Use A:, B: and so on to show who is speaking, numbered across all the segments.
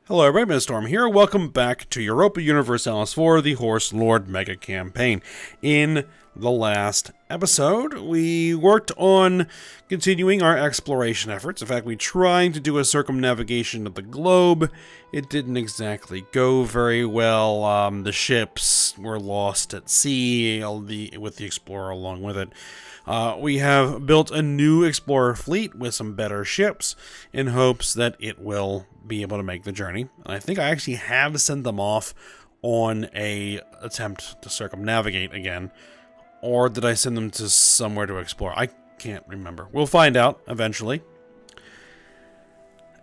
A: Hello everybody, Storm here. Welcome back to Europa Universalis IV, the Horse Lord Mega Campaign. In the last episode, we worked on continuing our exploration efforts. In fact, we tried to do a circumnavigation of the globe. It didn't exactly go very well. The ships were lost at sea, with the Explorer along with it. We have built a new Explorer fleet with some better ships in hopes that it will be able to make the journey. And I think I actually have sent them off on a attempt to circumnavigate again. Or did I send them to somewhere to explore? I can't remember. We'll find out eventually.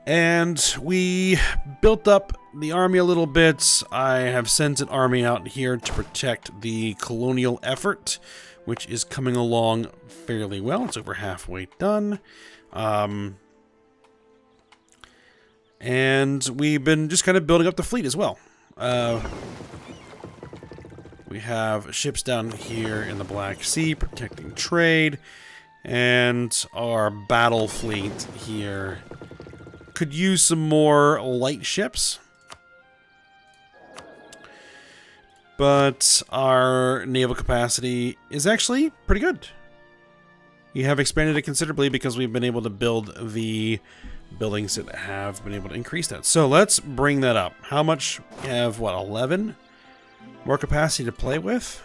A: And we built up the army a little bit. I have sent an army out here to protect the colonial effort, which is coming along fairly well. It's over halfway done. And we've been just kind of building up the fleet as well. We have ships down here in the Black Sea protecting trade. And our battle fleet here could use some more light ships. But our naval capacity is actually pretty good. We have expanded it considerably because we've been able to build the buildings that have been able to increase that. So let's bring that up. How much? We have, what, 11 more capacity to play with?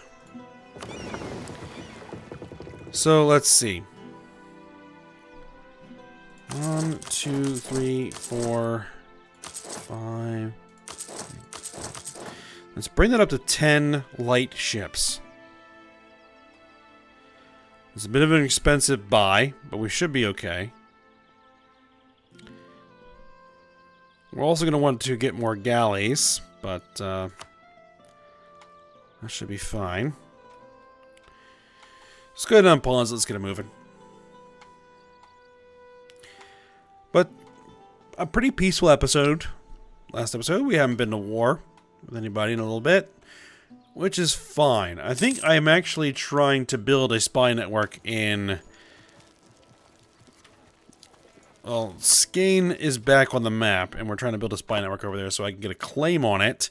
A: So let's see. 1, 2, 3, 4, 5. Let's bring that up to 10 light ships. It's a bit of an expensive buy, but we should be okay. We're also going to want to get more galleys, but that should be fine. Let's go ahead and unpause. Let's get it moving. But a pretty peaceful episode. Last episode, we haven't been to war with anybody in a little bit, which is fine. I think I am actually trying to build a spy network in... Well, Skane is back on the map, and we're trying to build a spy network over there so I can get a claim on it,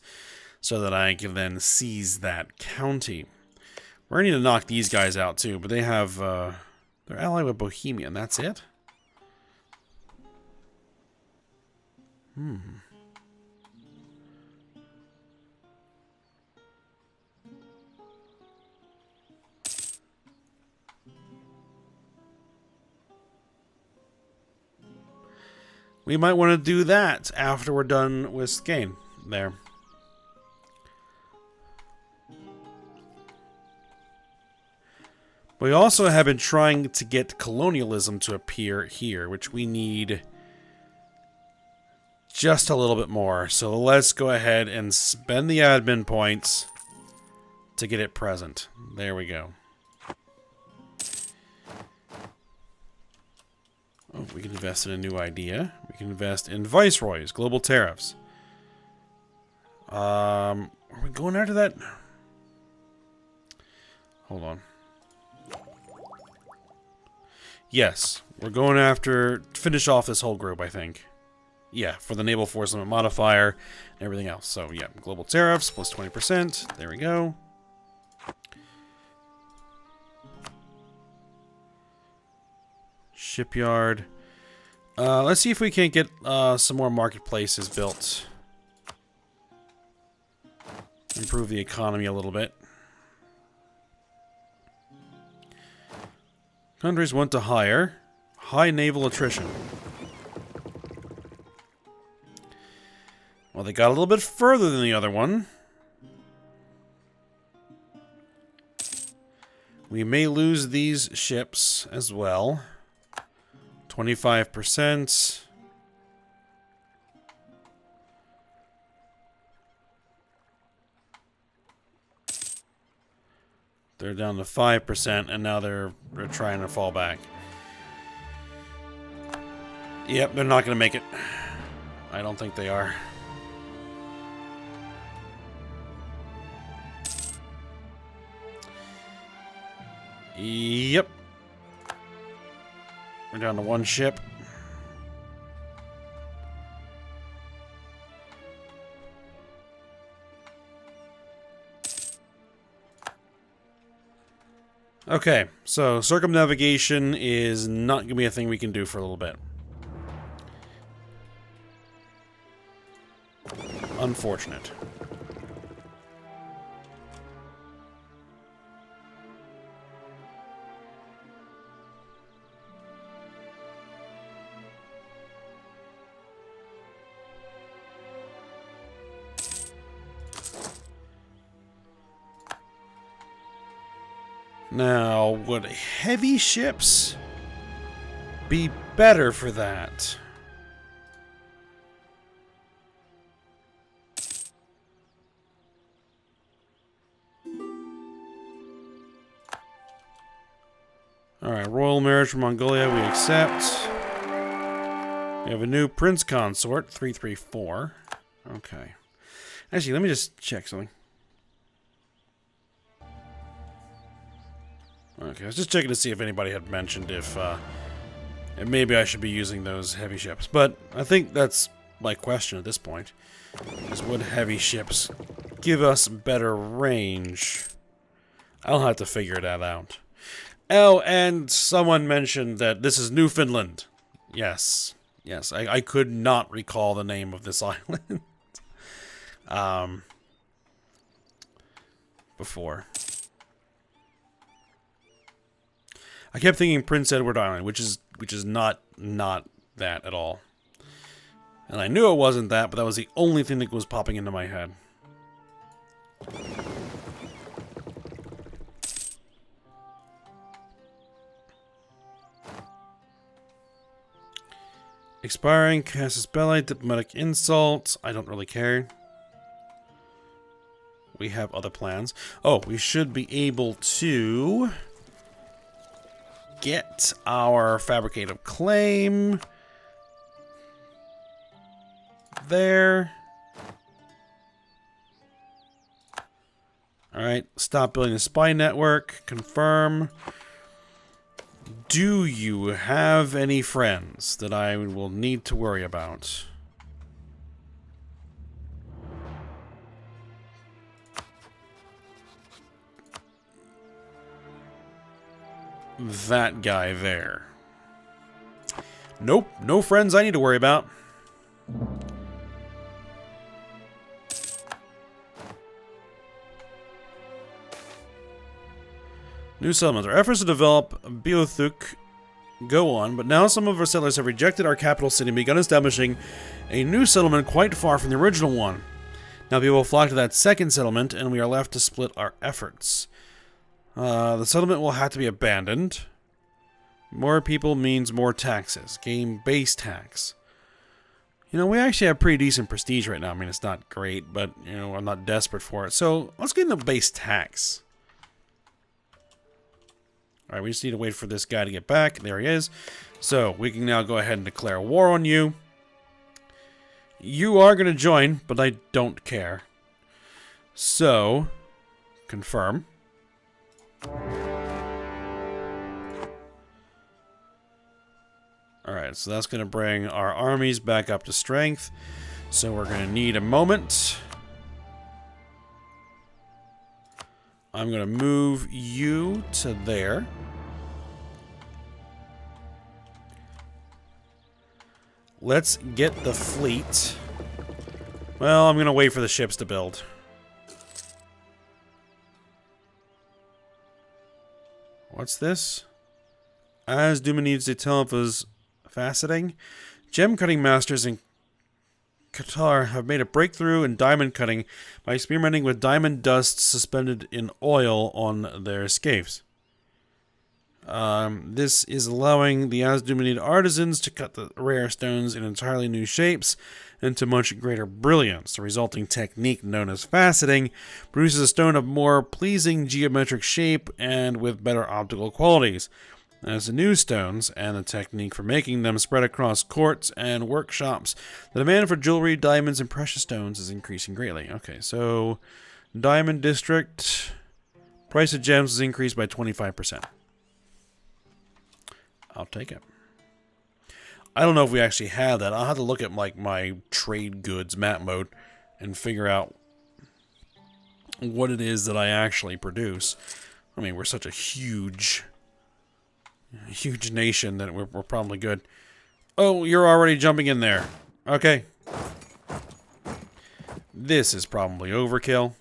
A: so that I can then seize that county. We're going to need to knock these guys out, too, but they have... they're allied with Bohemia, and that's it? We might want to do that after we're done with Skane there. We also have been trying to get colonialism to appear here, which we need just a little bit more. So let's go ahead and spend the admin points to get it present. There we go. Oh, we can invest in a new idea. We can invest in viceroys, global tariffs. Are we going after that? Hold on. Yes, we're going after, finish off this whole group, I think. Yeah, for the naval force limit modifier and everything else. So, yeah, global tariffs plus 20%. There we go. Shipyard. Let's see if we can't get some more marketplaces built. Improve the economy a little bit. Countries want to hire. High naval attrition. Well, they got a little bit further than the other one. We may lose these ships as well. 25%. They're down to 5%, and now they're trying to fall back. Yep, they're not going to make it. I don't think they are. Yep. We're down to one ship. Okay, so circumnavigation is not going to be a thing we can do for a little bit. Unfortunate. Now, would heavy ships be better for that? Alright, royal marriage from Mongolia, we accept. We have a new prince consort, 334. Okay. Actually, let me just check something. Okay, I was just checking to see if anybody had mentioned if maybe I should be using those heavy ships. But I think that's my question at this point. Is would heavy ships give us better range? I'll have to figure that out. Oh, and someone mentioned that this is Newfoundland. Yes. Yes, I could not recall the name of this island. Before. I kept thinking Prince Edward Island, which is not that at all. And I knew it wasn't that, but that was the only thing that was popping into my head. Expiring, casus belli, diplomatic insult. I don't really care. We have other plans. Oh, we should be able to get our fabricative claim there. Alright, stop building the spy network. Confirm. Do you have any friends that I will need to worry about? That guy there. Nope, no friends I need to worry about. New settlements. Our efforts to develop Beothuk go on, but now some of our settlers have rejected our capital city and begun establishing a new settlement quite far from the original one. Now people flock to that second settlement, and we are left to split our efforts. The settlement will have to be abandoned. More people means more taxes. Game base tax. You know, we actually have pretty decent prestige right now. I mean, it's not great, but, you know, I'm not desperate for it. So, let's get in the base tax. Alright, we just need to wait for this guy to get back. There he is. So, we can now go ahead and declare war on you. You are going to join, but I don't care. So, confirm. Alright, so that's going to bring our armies back up to strength. So we're going to need a moment. I'm going to move you to there. Let's get the fleet. Well, I'm going to wait for the ships to build. What's this? As Duma needs to tell if his faceting. Gem cutting masters in Qatar have made a breakthrough in diamond cutting by experimenting with diamond dust suspended in oil on their scapes. This is allowing the Azdumanid artisans to cut the rare stones in entirely new shapes and to much greater brilliance. The resulting technique, known as faceting, produces a stone of more pleasing geometric shape and with better optical qualities. As the new stones and the technique for making them spread across courts and workshops, the demand for jewelry, diamonds, and precious stones is increasing greatly. Okay, so Diamond District, price of gems is increased by 25%. I'll take it. I don't know if we actually have that. I'll have to look at like my trade goods map mode and figure out what it is that I actually produce. I mean, we're such a huge nation that we're probably good. Oh, you're already jumping in there. Okay. This is probably overkill.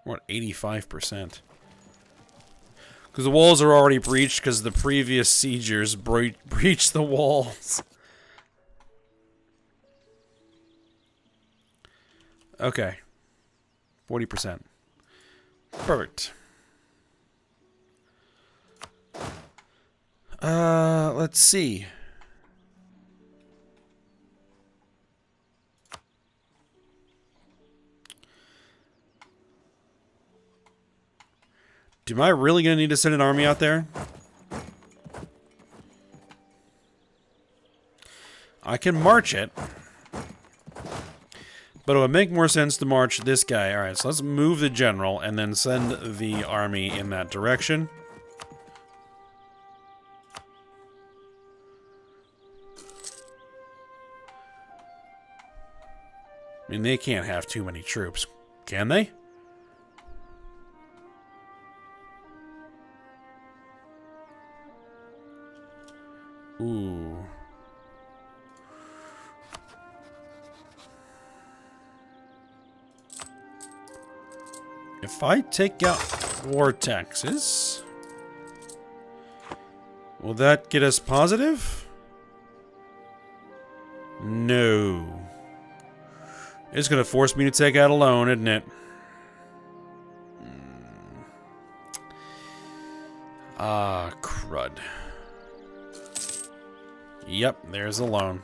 A: What, 85%? Because the walls are already breached because the previous siegers breached the walls. Okay. 40%. Perfect. Let's see. Am I really going to need to send an army out there? I can march it. But it would make more sense to march this guy. Alright, so let's move the general and then send the army in that direction. I mean, they can't have too many troops, can they? Ooh. If I take out war taxes, will that get us positive? No. It's going to force me to take out a loan, isn't it? Ah, crud. Yep, there's a loan.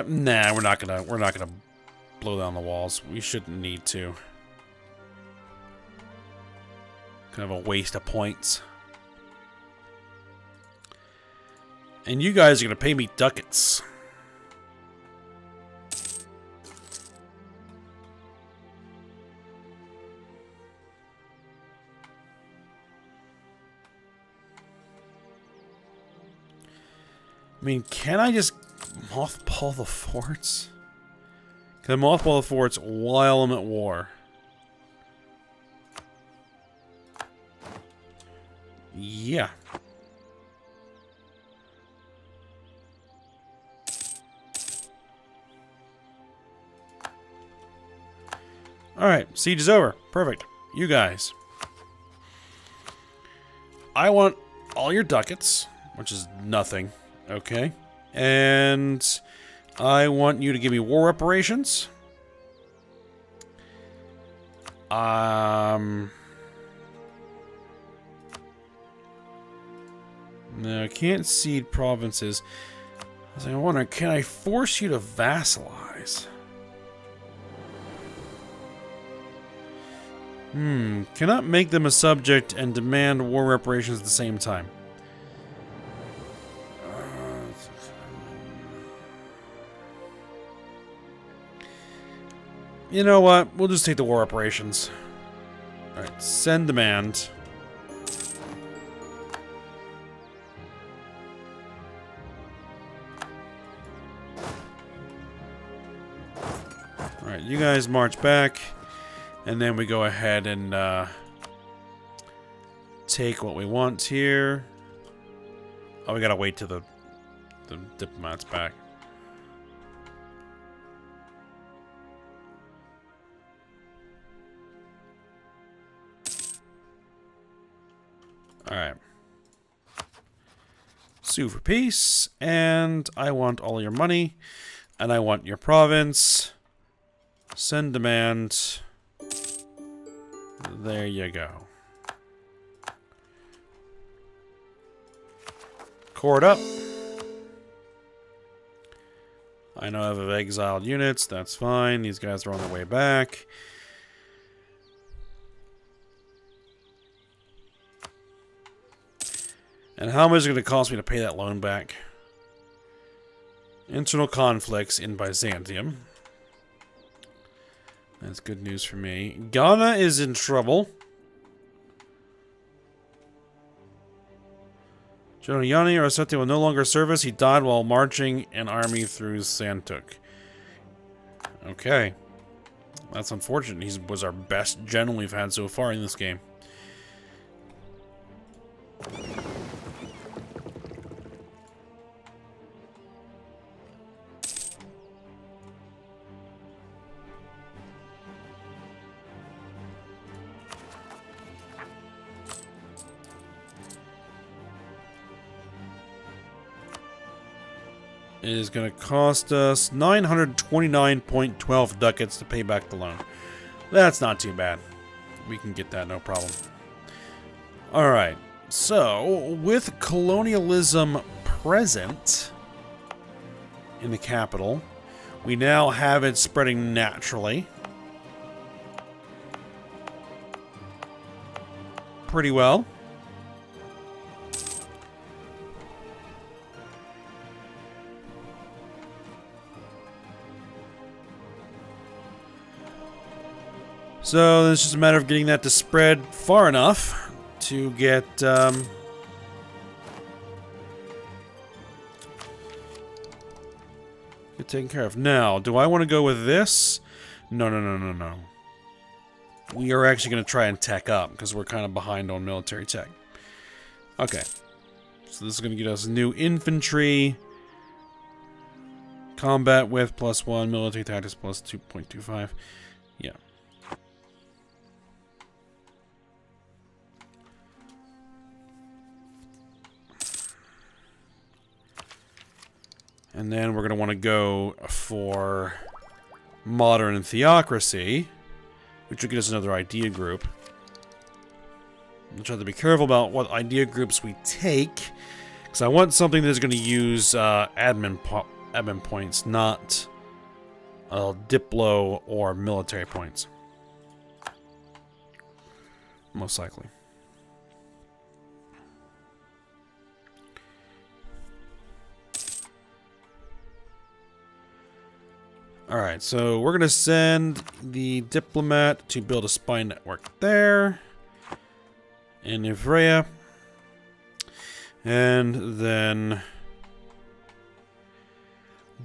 A: Nah, we're not gonna blow down the walls. We shouldn't need to. Kind of a waste of points. And you guys are gonna pay me ducats. I mean, can I just mothball the forts? Can I mothball the forts while I'm at war? Yeah. Alright, siege is over. Perfect. You guys. I want all your ducats, which is nothing. Okay. And I want you to give me war reparations. No, I can't cede provinces. I wonder, can I force you to vassalize? Cannot make them a subject and demand war reparations at the same time. You know what? We'll just take the war reparations. Alright, send demand. Alright, you guys march back. And then we go ahead and take what we want here. Oh, we gotta wait till the diplomat's back. Alright. Sue for peace. And I want all your money. And I want your province. Send demand. There you go. Court up. I know I have exiled units. That's fine. These guys are on their way back. And how much is it going to cost me to pay that loan back? Internal conflicts in Byzantium. That's good news for me. Ghana is in trouble. General Yanni Rossetti will no longer serve us. He died while marching an army through Santuk. Okay. That's unfortunate. He was our best general we've had so far in this game. It is going to cost us 929.12 ducats to pay back the loan. That's not too bad. We can get that, no problem. Alright, so with colonialism present in the capital, we now have it spreading naturally. Pretty well. So it's just a matter of getting that to spread far enough to get get taken care of. Now, do I want to go with this? No. We are actually going to try and tech up because we're kind of behind on military tech. Okay. So this is going to get us new infantry. Combat width +1, military tactics +2.25. Yeah. And then we're going to want to go for modern theocracy, which will get us another idea group. We'll try to be careful about what idea groups we take, because I want something that's going to use admin points, not diplo or military points. Most likely. Alright, so we're going to send the diplomat to build a spy network there. In Ivrea. And then...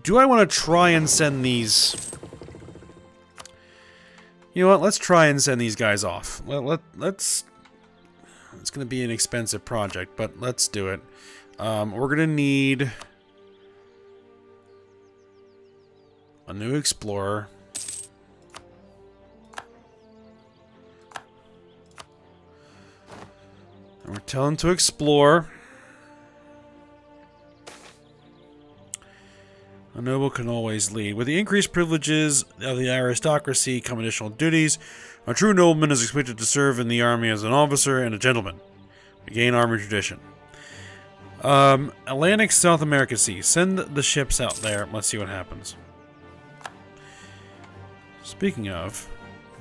A: do I want to try and send these... you know what, let's try and send these guys off. Let's... it's going to be an expensive project, but let's do it. We're going to need... a new explorer. And we're telling him to explore. A noble can always lead. With the increased privileges of the aristocracy come additional duties. A true nobleman is expected to serve in the army as an officer and a gentleman. We gain army tradition. Atlantic South America Sea. Send the ships out there. Let's see what happens. Speaking of,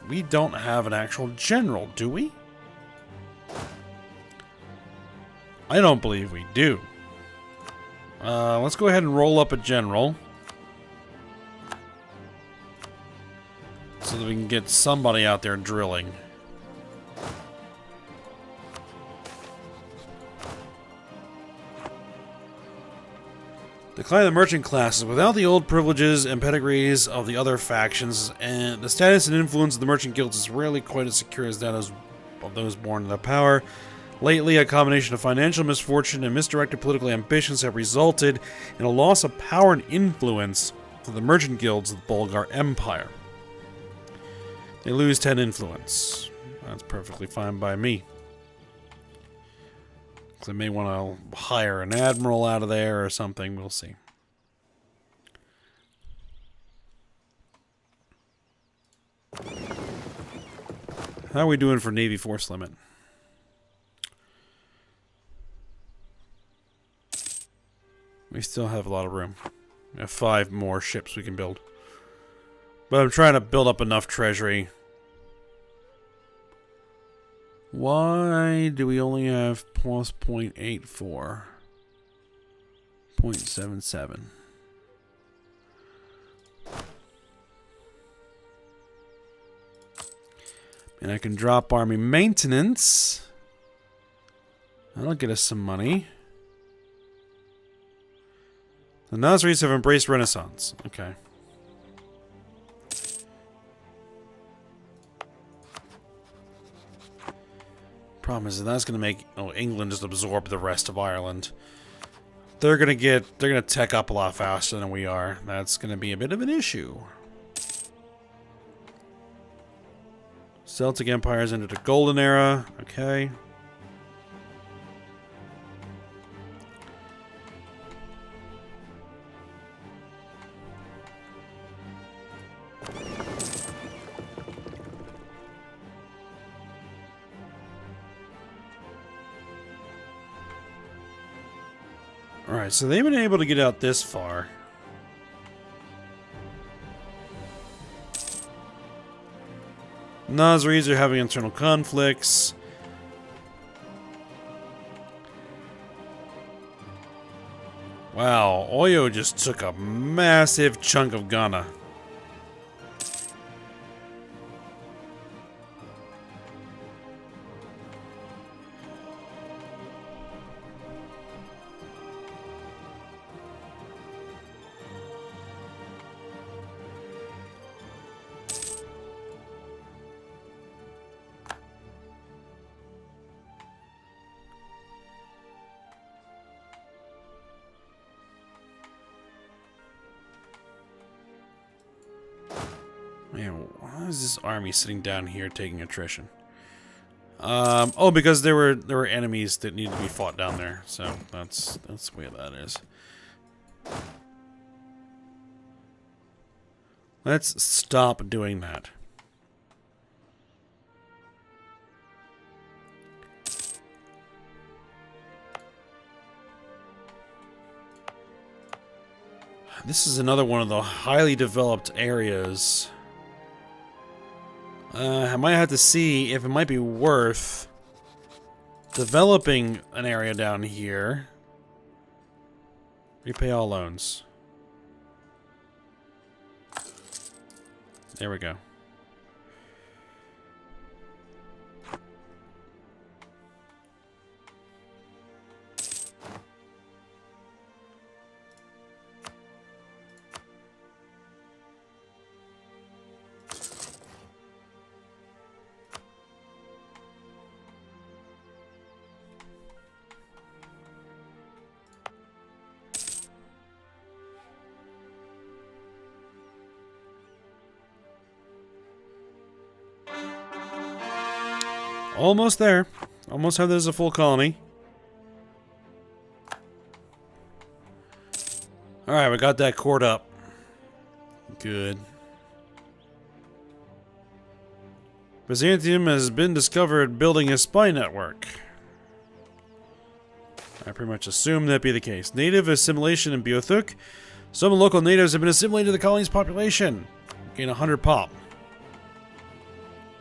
A: we don't have an actual general, do we? I don't believe we do. Let's go ahead and roll up a general. So that we can get somebody out there drilling. Decline the merchant classes. Without the old privileges and pedigrees of the other factions, and the status and influence of the merchant guilds is rarely quite as secure as that of those born in their power. Lately, a combination of financial misfortune and misdirected political ambitions have resulted in a loss of power and influence for the merchant guilds of the Bulgar Empire. They lose 10 influence. That's perfectly fine by me. They may want to hire an admiral out of there or something. We'll see. How are we doing for Navy force limit? We still have a lot of room. We have 5 more ships we can build. But I'm trying to build up enough treasury. Why do we only have plus 0.84? 0.77. And I can drop army maintenance. That'll get us some money. The Nazaris have embraced Renaissance. Okay. Problem is that's going to make England just absorb the rest of Ireland. They're going to tech up a lot faster than we are. That's going to be a bit of an issue. Celtic Empire's entered the Golden Era. Okay. Alright, so they've been able to get out this far. Nazaris are having internal conflicts. Wow, Oyo just took a massive chunk of Ghana. Man, why is this army sitting down here taking attrition? Oh, because there were enemies that needed to be fought down there. So that's the way that is. Let's stop doing that. This is another one of the highly developed areas. I might have to see if it might be worth developing an area down here. Repay all loans. There we go. Almost there. Almost have this as a full colony. Alright, we got that cord up. Good. Byzantium has been discovered building a spy network. I pretty much assumed that'd be the case. Native assimilation in Beothuk. Some local natives have been assimilated to the colony's population. Gain 100 pop.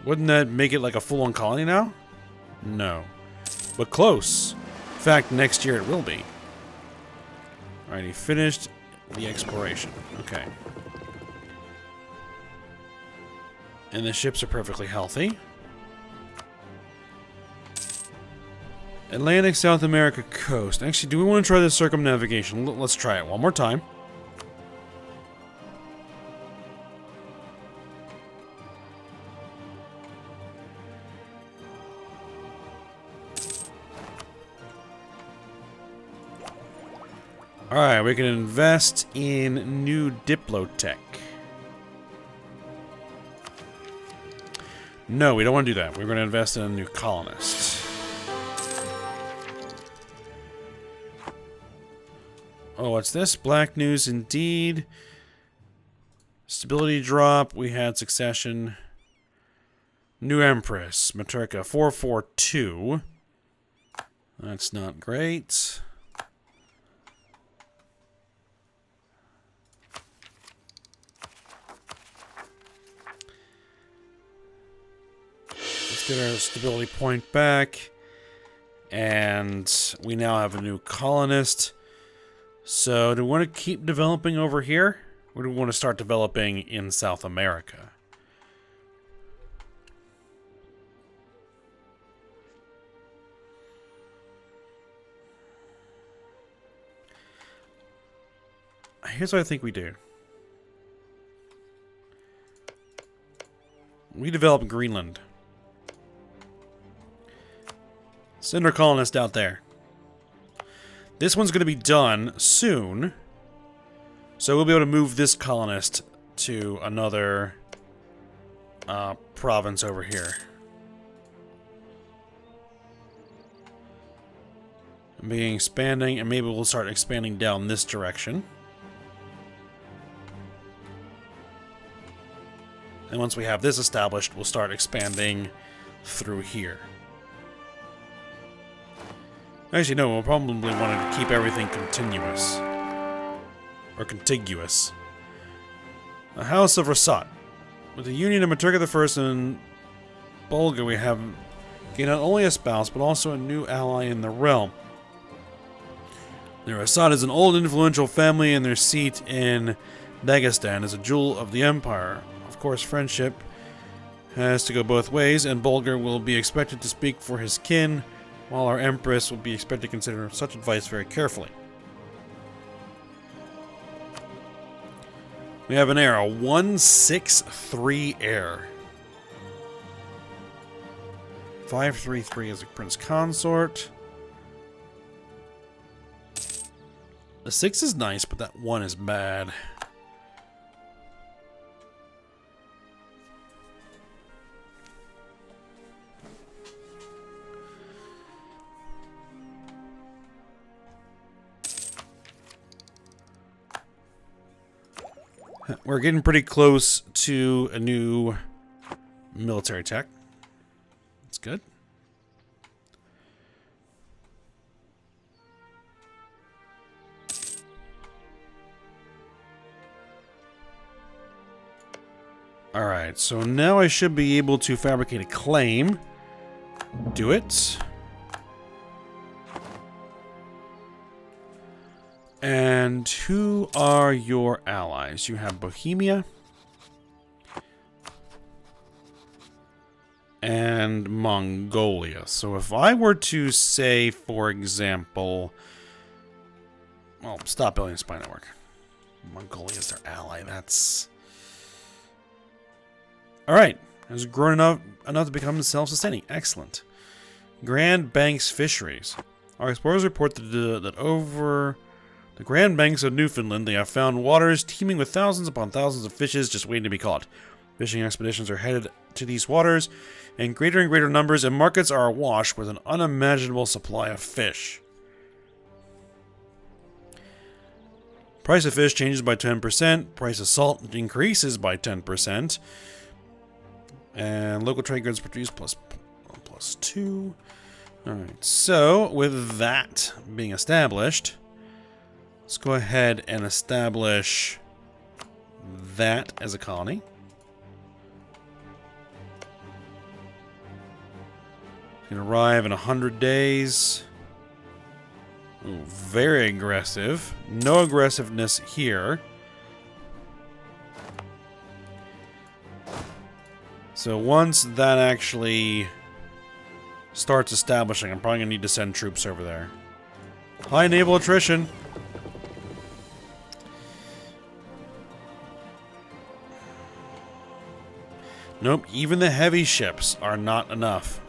A: Wouldn't that make it like a full-on colony now? No. But close. In fact, next year it will be. Alright, he finished the exploration. Okay. And the ships are perfectly healthy. Atlantic South America coast. Actually, do we want to try this circumnavigation? Let's try it one more time. Alright, we can invest in new Diplotech. No, we don't want to do that. We're going to invest in a new colonist. Oh, what's this? Black news indeed. Stability drop. We had succession. New Empress. Maturka 442. That's not great. Get our stability point back, and we now have a new colonist. So do we want to keep developing over here, or do we want to start developing in South America? Here's what I think we do. We develop Greenland. Send our colonist out there. This one's going to be done soon. So we'll be able to move this colonist to another province over here. Being expanding, and maybe we'll start expanding down this direction. And once we have this established, we'll start expanding through here. Actually, no, we'll probably want to keep everything continuous. Or contiguous. The House of Rasat. With the union of Maturga I and Bulga, we have gained not only a spouse, but also a new ally in the realm. The Rasat is an old, influential family, and their seat in Dagestan is a jewel of the empire. Of course, friendship has to go both ways, and Bulgar will be expected to speak for his kin, while our Empress will be expected to consider such advice very carefully. We have an heir, a 163 heir. 533 is a prince consort. The 6 is nice, but that 1 is bad. We're getting pretty close to a new military tech. That's good. Alright, so now I should be able to fabricate a claim. Do it. And who are your allies? You have Bohemia. And Mongolia. So if I were to say, for example... Well, stop building a spy network. Mongolia is their ally. That's... Alright. Has grown enough to become self-sustaining. Excellent. Grand Banks Fisheries. Our explorers report that over... the Grand Banks of Newfoundland, they have found waters teeming with thousands upon thousands of fishes just waiting to be caught. Fishing expeditions are headed to these waters in greater and greater numbers, and markets are awash with an unimaginable supply of fish. Price of fish changes by 10%. Price of salt increases by 10%. And local trade goods produced plus 2. Alright, so with that being established... let's go ahead and establish that as a colony. Can arrive in 100 days. Ooh, very aggressive. No aggressiveness here. So once that actually starts establishing, I'm probably going to need to send troops over there. High naval attrition. Nope, even the heavy ships are not enough.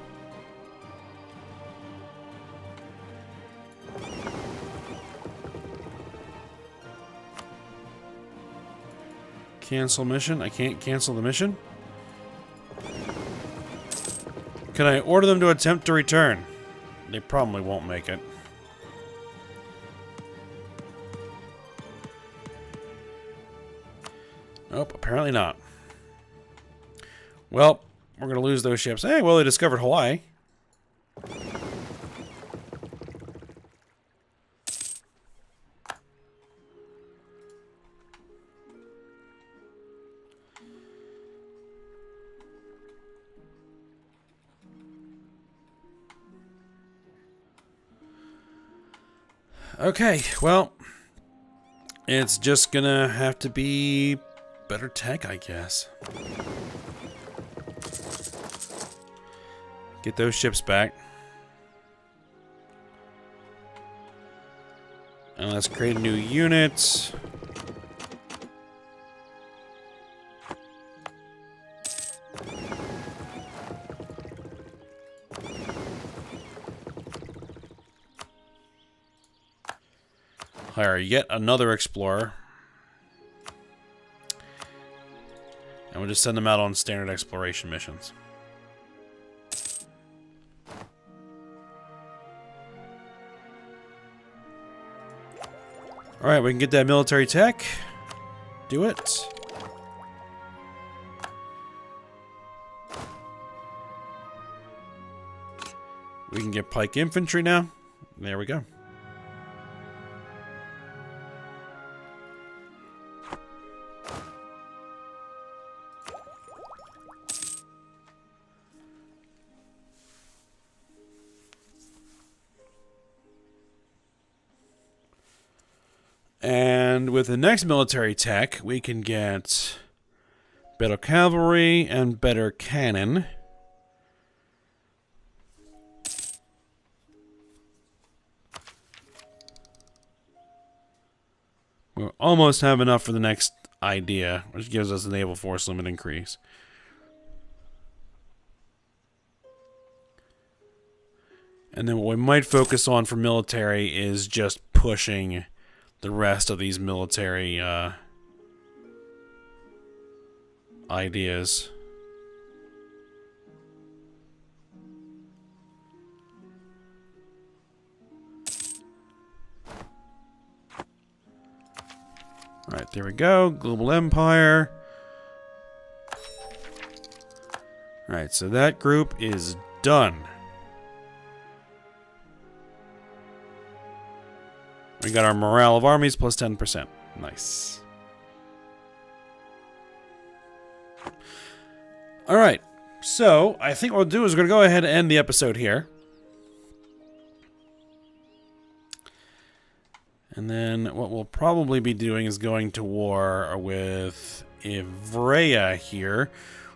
A: Cancel mission? I can't cancel the mission? Can I order them to attempt to return? They probably won't make it. Nope, apparently not. Well, we're going to lose those ships. Hey, well, they discovered Hawaii. Okay, well, it's just going to have to be better tech, I guess. Get those ships back. And let's create a new unit. hire yet another explorer. And we'll just send them out on standard exploration missions. Alright, we can get that military tech. Do it. We can get pike infantry now. There we go. And with the next military tech, we can get better cavalry and better cannon. We'll almost have enough for the next idea, which gives us a naval force limit increase. And then what we might focus on for military is just pushing the rest of these military ideas. Alright, there we go. Global Empire. Alright, so that group is done. We got our morale of armies plus 10%. Nice. Alright, so I think what we'll do is we're going to go ahead and end the episode here. And then what we'll probably be doing is going to war with Ivrea here.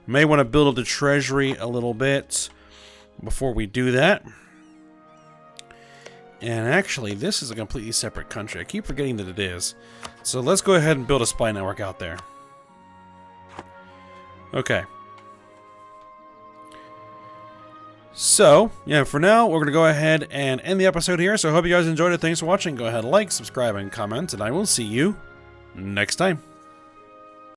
A: We may want to build up the treasury a little bit before we do that. And actually, this is a completely separate country. I keep forgetting that it is. So let's go ahead and build a spy network out there. Okay. So, yeah, for now, we're going to go ahead and end the episode here. So I hope you guys enjoyed it. Thanks for watching. Go ahead, like, subscribe, and comment. And I will see you next time.